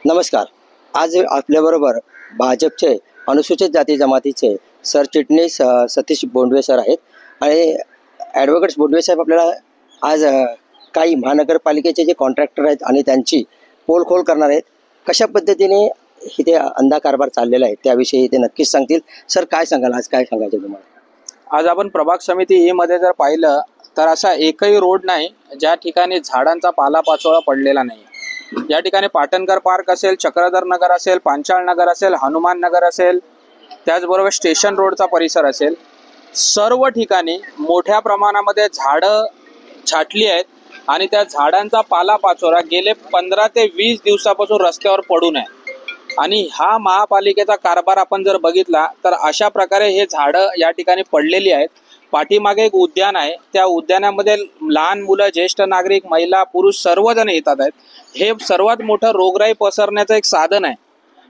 नमस्कार. आज आपल्याबरोबर भाजपचे अनुसूचित जाती जमातीचे सरचिटणीस सतीश बोंडवे सर आहेत आणि ॲडव्होकेट्स बोंडवे साहेब आपल्याला आज काही महानगरपालिकेचे जे कॉन्ट्रॅक्टर आहेत आणि त्यांची पोलखोल करणार आहेत, कशा पद्धतीने इथे अंधा कारभार चाललेला आहे त्याविषयी ते नक्कीच सांगतील. सर काय सांगाल, आज काय सांगायचं तुम्हाला? आज आपण प्रभाग समिती E मध्ये जर पाहिलं तर असा एकही रोड नाही ज्या ठिकाणी झाडांचा पालापाचोळा पडलेला नाही. या ठिकाणी पाटणकर पार्क असेल, चक्रधर नगर असेल, पांचाळ नगर असेल, हनुमान नगर असेल, त्याचबरोबर स्टेशन रोडचा परिसर असेल, सर्व ठिकाणी मोठ्या प्रमाणामध्ये झाडं छाटली आहेत आणि त्या झाडांचा पालापाचोळा गेले 15 ते 20 दिवसापासून रस्त्यावर पडून आहे. आणि हा महापालिकेचा कारभार आपण जर बघितला तर अशा प्रकारे हे झाडं या ठिकाणी पडलेली आहेत. पाठीमागे एक उद्यान आहे, त्या उद्यानामध्ये लहान मुलं, ज्येष्ठ नागरिक, महिला, पुरुष सर्वजण येतात आहेत. हे सर्वात मोठं रोगराई पसरण्याचं एक साधन आहे.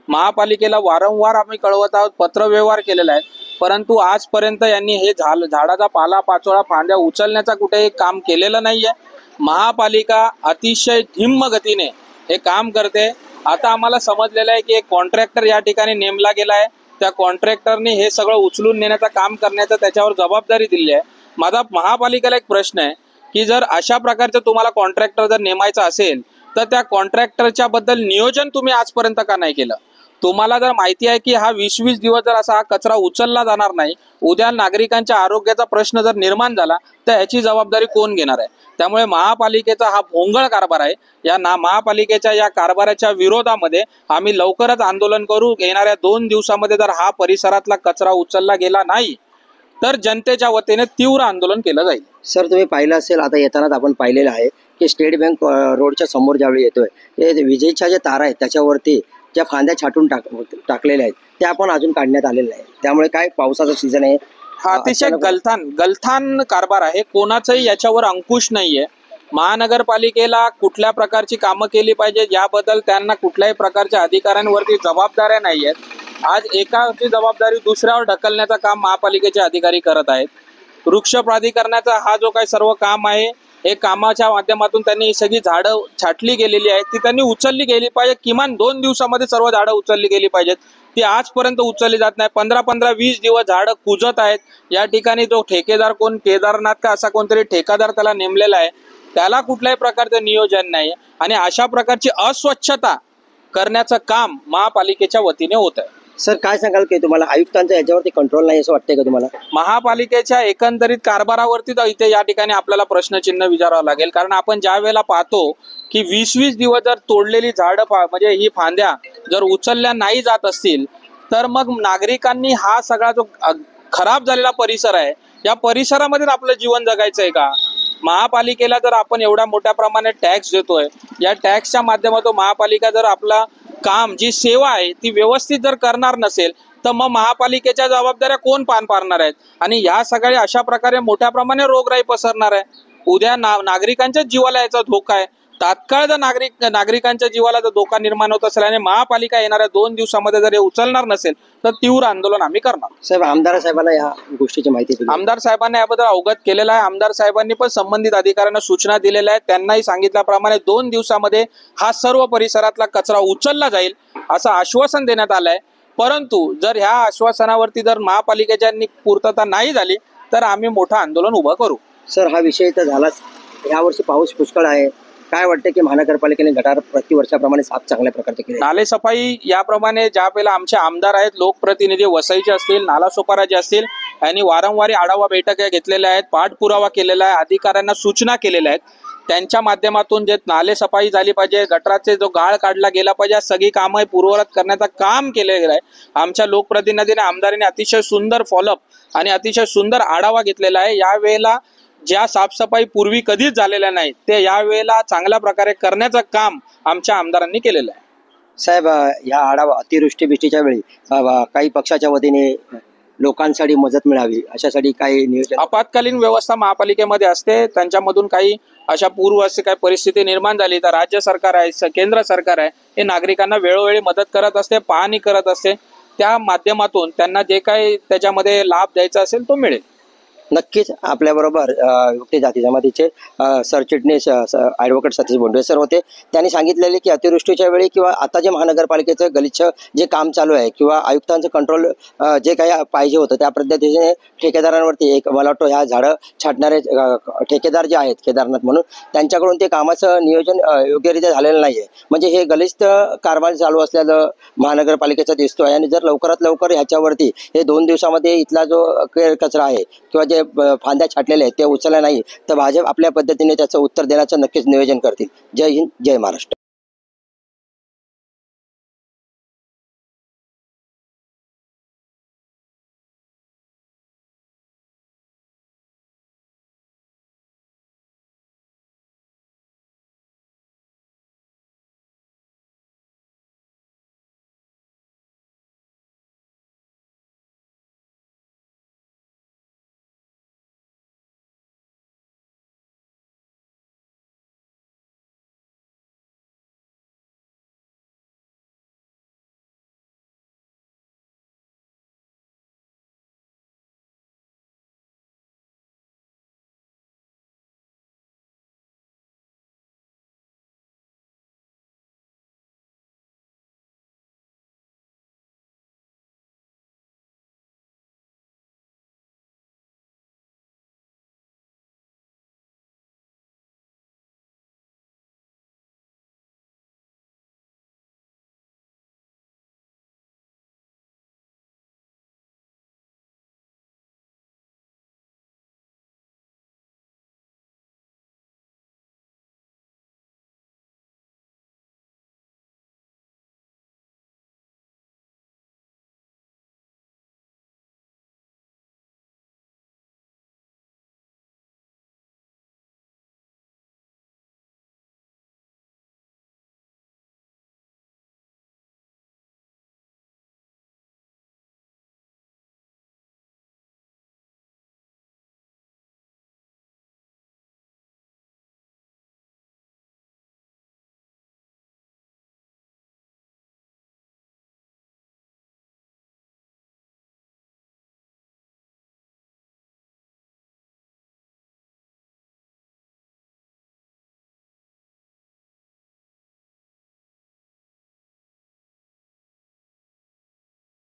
महापालिकेला वारंवार आम्ही कळवत आहोत, पत्रव्यवहार केलेला आहे, परंतु आजपर्यंत यांनी हे झाडाचा पालापाचोळा, फांद्या उचलण्याचा कुठेही काम केलेलं नाहीये. महापालिका अतिशय धिम्म गतीने हे काम करते. आता आम्हाला समजलेलं आहे की एक कॉन्ट्रॅक्टर या ठिकाणी नेमला गेला आहे. त्या कॉन्ट्रॅक्टरने हे सगळं उचलून नेण्याचं काम करण्याचं त्याच्यावर जबाबदारी दिली आहे. माझा महापालिकेला एक प्रश्न आहे की जर अशा प्रकारचं तुम्हाला कॉन्ट्रॅक्टर जर नेमायचा असेल तर त्या कॉन्ट्रॅक्टरच्या बद्दल नियोजन तुम्ही आजपर्यंत का नाही केलं? तुम्हाला जर माहिती आहे की हा 20-20 दिवस जर असा हा कचरा उचलला जाणार नाही, उद्या नागरिकांच्या आरोग्याचा प्रश्न जर निर्माण झाला तर ह्याची जबाबदारी कोण घेणार आहे? त्यामुळे महापालिकेचा हा भोंगळ कारभार आहे. या महापालिकेच्या या कारभाराच्या विरोधामध्ये आम्ही लवकरच आंदोलन करू. येणाऱ्या 2 दिवसामध्ये जर हा परिसरातला कचरा उचलला गेला नाही तर जनतेच्या वतीने तीव्र आंदोलन केलं जाईल. सर तुम्ही पाहिलं असेल, आता येतानाच आपण पाहिलेलं आहे की स्टेट बँक रोडच्या समोर ज्यावेळी येतोय ते विजेच्या ज्या तारा आहेत त्याच्यावरती ज्या फांद्या छाटून टाकलेल्या आहेत त्या आपण अजून काढण्यात आलेल्या आहे. त्यामुळे काय पावसाचा सीझन आहे, हा अतिशय गलथान कारभार आहे. कोणाचंही याच्यावर अंकुश नाहीये. महानगरपालिकेला कुठल्या प्रकारची कामं केली पाहिजे याबद्दल त्यांना कुठल्याही प्रकारच्या अधिकाऱ्यांवरती जबाबदाऱ्या नाहीयेत. आज एकाची जबाबदारी दुसऱ्यावर ढकलण्याचं काम महापालिकेचे अधिकारी करत आहेत. वृक्ष प्राधिकरणाचा हा जो काही सर्व काम आहे, हे कामाच्या माध्यमातून त्यांनी सगळी झाडं छाटली गेलेली आहेत, ती त्यांनी उचलली गेली पाहिजे. किमान 2 दिवसामध्ये सर्व झाडं उचलली गेली पाहिजेत. ती आजपर्यंत उचलली जात नाही. 15-20 दिवस झाडं कुजत आहेत. या ठिकाणी जो ठेकेदार, कोण केदारनाथ का असा कोणतरी ठेकादार त्याला नेमलेला आहे, त्याला कुठल्याही प्रकारचं नियोजन नाही आणि अशा प्रकारची अस्वच्छता करण्याचं काम महापालिकेच्या वतीने होत आहे. सर काय सांगाल की तुम्हाला आयुक्तांचा याच्यावरती कंट्रोल नाही असं वाटतंय का तुम्हाला? महापालिकेच्या एकंदरीत कारभारावरती तर इथे या ठिकाणी आपल्याला प्रश्नचिन्ह विचारावं लागेल. कारण आपण ज्या वेळेला पाहतो की 20-20 दिवस जर तोडलेली झाडं म्हणजे ही फांद्या जर उचलल्या नाही जात असतील तर मग नागरिकांनी हा सगळा जो खराब झालेला परिसर आहे, या परिसरामध्ये आपलं जीवन जगायचं आहे का? महापालिकेला जर आपण एवढ्या मोठ्या प्रमाणात टॅक्स देतोय, या टॅक्सच्या माध्यमातून महापालिका जर आपला काम, जी सेवा आहे ती व्यवस्थित जर करणार नसेल तर मग महापालिकेच्या जबाबदाऱ्या कोण पार पाडणार आहेत? आणि ह्या सगळ्या अशा प्रकारे मोठ्या प्रमाणात रोगराई पसरणार आहे. उद्या नागरिकांच्या जीवाला याचा धोका आहे. तात्काळ जर नागरिकांच्या जीवाला जर धोका निर्माण होत असेल आणि महापालिका येणाऱ्या 2 दिवसामध्ये जर हे उचलणार नसेल तर तीव्र आंदोलन आम्ही करणार. साहेब, आमदार साहेबांना या गोष्टीची माहिती दिली? आमदार साहेबांना याबद्दल अवगत केलेलं आहे. आमदार साहेबांनी पण संबंधित अधिकाऱ्यांना सूचना दिलेल्या आहेत. त्यांनाही सांगितल्याप्रमाणे 2 दिवसामध्ये हा सर्व परिसरातला कचरा उचलला जाईल असं आश्वासन देण्यात आलंय. परंतु जर ह्या आश्वासनावरती जर महापालिकेच्या पूर्तता नाही झाली तर आम्ही मोठं आंदोलन उभं करू. सर हा विषय तर झालाच, यावर्षी पाऊस पुष्कळ आहे, काय वाटतं की महानगरपालिकेने गटार प्रतिवर्षाप्रमाणे साफ चांगल्या प्रकारचे केले? नालेसफाई याप्रमाणे ज्या वेळेला आमचे आमदार आहेत, लोकप्रतिनिधी वसईचे असतील, नालासोपाराचे असतील, यांनी वारंवार आढावा बैठका घेतलेल्या आहेत, पाठपुरावा केलेला आहे, अधिकाऱ्यांना सूचना केलेल्या आहेत. त्यांच्या माध्यमातून जे नालेसफाई झाली पाहिजे, गटाराचे जो गाळ काढला गेला पाहिजे, सगळी कामं पूर्ववत करण्याचं काम केलं गेलं आहे. आमच्या लोकप्रतिनिधीने, आमदारांनी अतिशय सुंदर फॉलोअप आणि अतिशय सुंदर आढावा घेतलेला आहे. यावेळेला ज्या साफसफाई पूर्वी कधीच झालेल्या नाहीत ते यावेळेला चांगल्या प्रकारे करण्याचं काम आमच्या आमदारांनी केलेलं आहे. साहेब, या आढावा अतिवृष्टी बिष्टीच्या वेळी काही पक्षाच्या वतीने लोकांसाठी मदत मिळावी अशासाठी काही नियोजन? आपत्कालीन व्यवस्था महापालिकेमध्ये असते. त्यांच्यामधून काही अशा पूर्व अशी काही परिस्थिती निर्माण झाली तर राज्य सरकार आहे, केंद्र सरकार आहे, हे नागरिकांना वेळोवेळी मदत करत असते, पाहणी करत असते. त्या माध्यमातून त्यांना जे काही त्याच्यामध्ये लाभ द्यायचा असेल तो मिळेल. नक्कीच आपल्याबरोबर युक्ती जाती जमातीचे सरचिटणीस ॲडव्होकेट सतीश बोंडवे सर होते. त्यांनी सांगितलेले की अतिवृष्टीच्या वेळी किंवा आता जे महानगरपालिकेचं गलिच्छ जे काम चालू आहे किंवा आयुक्तांचं कंट्रोल जे काही पाहिजे होतं त्या पद्धतीने ठेकेदारांवरती एक मला वाटतं ह्या झाडं छाटणारे ठेकेदार जे आहेत केदारनाथ म्हणून त्यांच्याकडून ते कामाचं नियोजन योग्यरित्या झालेलं नाही आहे. म्हणजे हे गलिच्छ कारभार चालू असलेलं महानगरपालिकेचा दिसतोय आणि जर लवकरात लवकर ह्याच्यावरती हे 2 दिवसामध्ये इथला जो कचरा आहे किंवा जे फांद्या छाटलेले आहेत ते उचलला नाही तर भाजप आपल्या पद्धतीने त्याचं उत्तर देण्याचं नक्कीच नियोजन करतील. जय हिंद, जय महाराष्ट्र.